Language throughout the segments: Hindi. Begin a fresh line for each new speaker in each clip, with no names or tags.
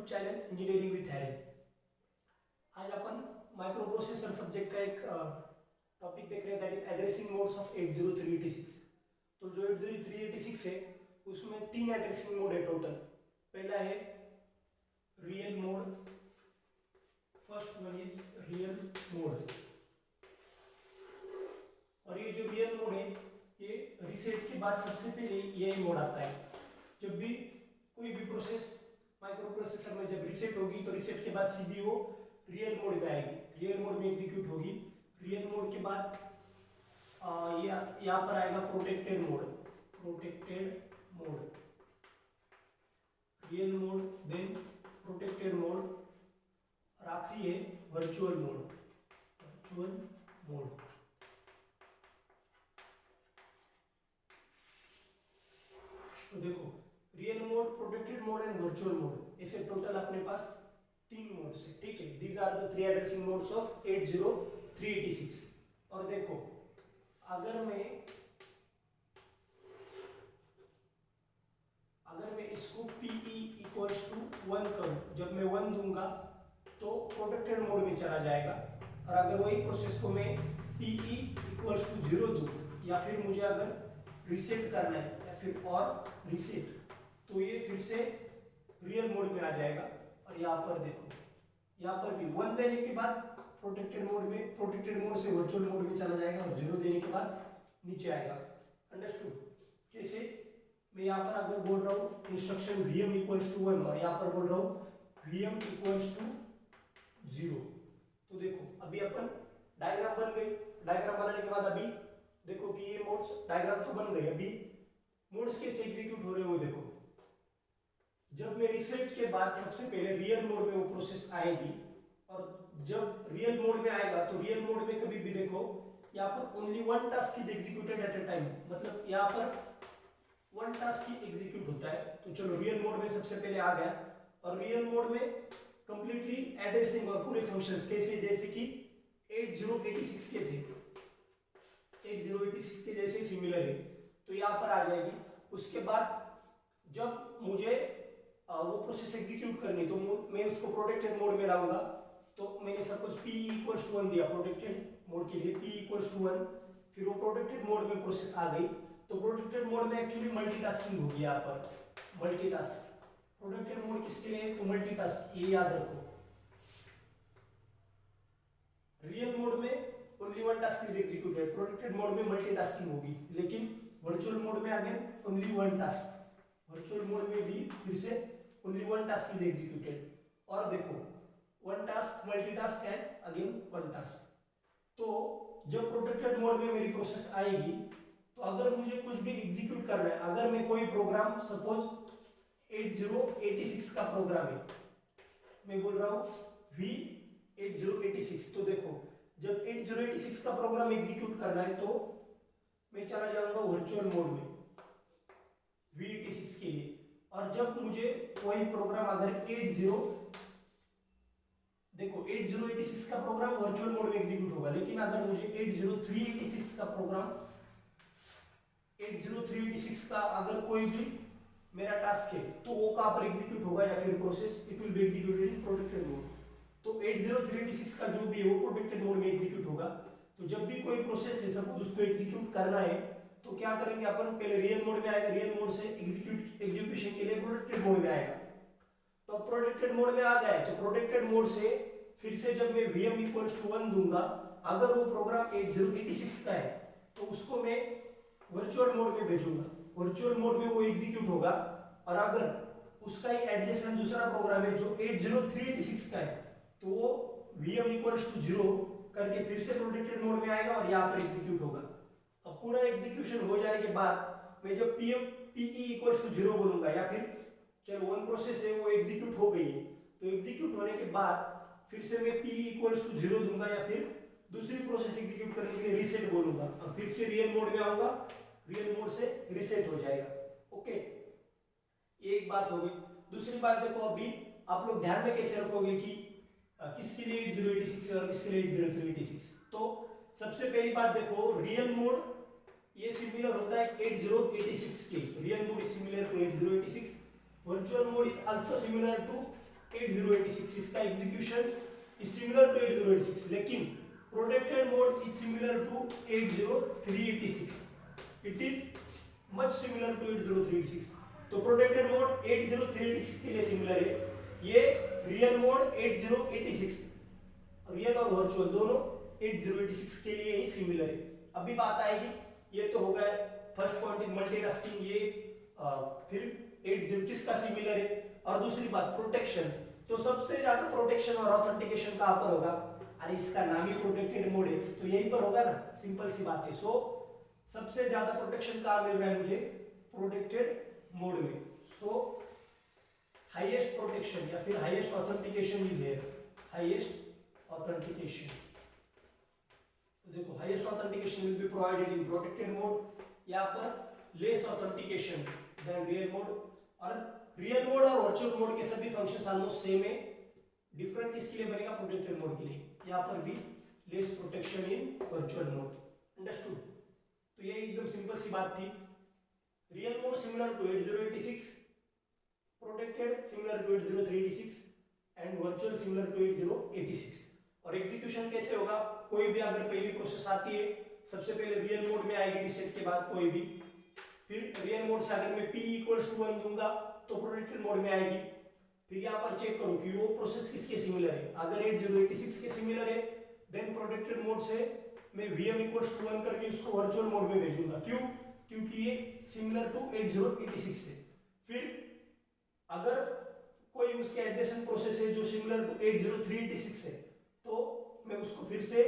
YouTube channel engineering with Harry. आज आपण माइक्रो प्रोसेसर सब्जेक्ट का एक टॉपिक देख रहे हैं, that is addressing modes of 80386। तो जो 80386 है उसमें तीन एड्रेसिंग मोड है टोटल। पहला है real mode, first one is real mode. और ये जो रियल मोड है ये रीसेट के बाद सबसे पहले यही मोड आता है। जब भी कोई भी प्रोसेस माइक्रो प्रोसेसर में जब रीसेट होगी तो रीसेट के बाद सीधी वो रियल मोड में आएगी, रियल मोड में एग्जीक्यूट होगी। रियल मोड के बाद यहाँ पर आएगा protected mode, protected mode, real mode, then protected mode और आखिरी है वर्चुअल मोड, वर्चुअल मोड। तो देखो real mode, protected mode and virtual mode, ऐसे टोटल अपने पास तीन मोड्स है, ठीक है। These are the three addressing modes of 80386। और देखो अगर मैं इसको PE इक्वल्स टू 1 करूं, जब मैं 1 दूंगा तो प्रोटेक्टेड मोड में चला जाएगा। और अगर वही प्रोसेस को मैं PE इक्वल्स टू 0 दूं या फिर मुझे अगर रीसेट करना है या फिर और रीसेट, तो ये फिर से रियल मोड में आ जाएगा। और यहाँ पर देखो, यहाँ पर भी 1 देने के बाद प्रोटेक्टेड मोड में, प्रोटेक्टेड मोड से वर्चुअल मोड में चला जाएगा और 0 देने के बाद नीचे आएगा। अंडरस्टूड? कैसे? मैं यहाँ पर अगर बोल रहा हूँ इंस्ट्रक्शन VM इक्वल्स टू 1 और यहाँ पर बोल रहा हूँ VM इक्वल्स टू 0, तो देखो अभी अपन डायग्राम बन गई। डायग्राम बनाने के बाद अभी देखो कि ये मोड्स, डायग्राम तो बन गई, अभी मोड्स कैसे एग्जीक्यूट हो रहे हो देखो। जब मैं रीसेट के बाद सबसे पहले रियल मोड में वो प्रोसेस आएगी, और जब रियल मोड में आएगा तो रियल मोड में कभी भी देखो यहाँ पर only one task is executed at a time, मतलब यहाँ पर वन टास्क ही एग्जीक्यूट होता है। तो चलो रियल मोड में सबसे पहले आ गया, और रियल मोड में कंप्लीटली एड्रेसिंग और पूरे फंक्शंस कैसे, जैसे कि 8086 के थे, 8086 के जैसे सिमिलर है, तो यहाँ पर आ जाएगी। उसके बाद जब मुझे वो प्रोसेस एग्जीक्यूट करनी तो मैं उसको प्रोटेक्टेड मोड में लाऊंगा। तो मैंने सपोज PE इक्वल्स टू 1 दिया प्रोटेक्टेड मोड के लिए, PE इक्वल्स टू 1, फिर वो प्रोटेक्टेड मोड में प्रोसेस आ गई। तो प्रोटेक्टेड मोड में एक्चुअली मल्टीटास्किंग होगी, यहाँ पर मल्टीटास्क। प्रोटेक्टेड मोड किसके लिए? तो मल्टीटास्क, ये याद रखो। रियल मोड में only one task is executed, protected mode में मल्टीटास्किंग होगी, लेकिन वर्चुअल मोड में again only one task, virtual mode में भी फिर से only one task is executed. और देखो one task, multitask and again one task. तो जब प्रोटेक्टेड मोड में मेरी प्रोसेस आएगी तो अगर मुझे कुछ भी एग्जीक्यूट करना है, अगर मैं कोई प्रोग्राम सपोज 8086 का प्रोग्राम है, मैं बोल रहा हूँ V8086, तो देखो जब 8086 का प्रोग्राम एग्जीक्यूट करना है तो मैं चला जाऊंगा वर्चुअल मोड में V86 के लिए। और जब मुझे वही प्रोग्राम अगर 8086 का प्रोग्राम वर्चुअल मोड में एग्जीक्यूट होगा, लेकिन अगर मुझे 80386 का प्रोग्राम, 80386 का अगर कोई भी मेरा टास्क है तो वो कहाँ पर एग्जीक्यूट होगा, या फिर process it will be executed in protected mode. तो 80386 का जो भी है वो प्रोटेक्टेड मोड में एग्जीक्यूट होगा। तो जब भी कोई प्रोसेस है सपोज उसको एग्जीक्यूट करना है तो क्या करेंगे अपन, पहले रियल मोड में आएगा, रियल मोड से एग्जीक्यूशन के लिए प्रोटेक्टेड मोड में आएगा। तो प्रोटेक्टेड मोड में आ गया है तो प्रोटेक्टेड मोड से फिर से जब मैं VM इक्वल्स टू 1 दूंगा, अगर वो प्रोग्राम 8086 का है तो उसको मैं वर्चुअल मोड में भेजूंगा, वर्चुअल मोड में वो एग्जीक्यूट होगा। और अगर उसका ही एडजेसेंट दूसरा प्रोग्राम है जो 80386 का है तो वो VM इक्वल्स टू 0 करके फिर से प्रोटेक्टेड मोड में आएगा और यहाँ पर एग्जीक्यूट होगा। अब पूरा एग्जीक्यूशन हो जाने के बाद मैं जब PE इक्वल्स टू 0 बोलूंगा, या फिर चलो वन प्रोसेस है वो एग्जीक्यूट हो गई है, तो एग्जीक्यूट होने के बाद फिर से मैं PE इक्वल्स टू 0 दूंगा, या फिर दूसरी प्रोसेस एग्जीक्यूट करने के लिए रीसेट बोलूंगा। अब फिर से रियल मोड में आऊंगा, रियल मोड से रीसेट हो जाएगा। ओके, ये एक बात हो गई। दूसरी बात देखो, अभी आप लोग ध्यान में कैसे रखोगे कि किसके लिए 8086 और किसके लिए 80386। तो सबसे पहली बात देखो, रियल मोड ये सिमिलर होता है 8086 के, real mode is similar to 8086, virtual mode is also similar to 8086 इसका एग्जीक्यूशन इज सिमिलर टू 8086, लेकिन protected mode is similar to 80386, it is much similar to 80386। तो प्रोटेक्टेड मोड 80386 के लिए सिमिलर है, ये रियल मोड 8086, रियल और वर्चुअल दोनों 8086 के लिए ही सिमिलर है। अभी बात आएगी, ये तो हो गया फर्स्ट पॉइंट इज मल्टीटास्किंग, ये फिर 80 किसका सिमिलर है, और दूसरी बात प्रोटेक्शन। तो सबसे ज्यादा प्रोटेक्शन और ऑथेंटिकेशन कहां पर होगा? अरे इसका नाम ही प्रोटेक्टेड मोड है, तो यहीं पर होगा ना, सिंपल सी बात है। सो सबसे ज्यादा प्रोटेक्शन कहां मिल रहा है मुझे? प्रोटेक्टेड मोड में। सो हाईएस्ट प्रोटेक्शन या फिर highest authentication is here, highest authentication. तो देखो highest authentication will be provided in protected mode, यहाँ पर less authentication than real mode. और रियल मोड और वर्चुअल मोड के सभी फंक्शंस ऑलमोस्ट सेम है, डिफरेंट किसके लिए बनेगा? प्रोटेक्टेड मोड के लिए। यहाँ पर भी less protection in virtual mode, understood? तो ये एकदम सिंपल सी बात थी। Real mode similar to 8086, protected similar to 80386 and virtual similar to 8086। और एग्जीक्यूशन कैसे होगा? कोई भी अगर पहली प्रोसेस आती है, सबसे पहले रियल मोड में आएगी रीसेट के बाद कोई भी, फिर रियल मोड से अगर मैं p = 1 दूंगा तो प्रोटेक्टेड मोड में आएगी। फिर यहाँ पर चेक करो कि वो प्रोसेस किसके सिमिलर है। अगर 8086 के सिमिलर है देन प्रोटेक्टेड मोड से मैं vm = 1 करके उसको वर्चुअल मोड में भेजूंगा। क्यों? क्योंकि ये सिमिलर टू 8086 है। फिर अगर कोई उसके एडजेसेंट प्रोसेस है जो सिमिलर टू 80386 है, तो मैं उसको फिर से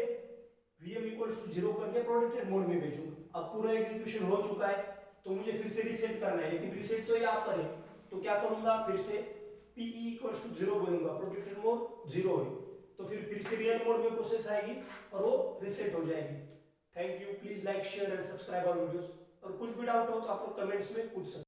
vm = 0 करके प्रोटेक्टेड मोड में भेजूंगा। अब पूरा एग्जीक्यूशन हो चुका है, तो मुझे फिर से रीसेट करना है, लेकिन रीसेट तो यहाँ पर है, तो क्या करूंगा? फिर से pe = 0 बोलूंगा, प्रोटेक्टेड मोड 0 है, तो फिर से रियल मोड में प्रोसेस आएगी और वो रीसेट हो जाएगी। Thank you, please like share and subscribe our videos. और कुछ भी डाउट हो तो आप लोग कमेंट्स में पूछ सकते हैं।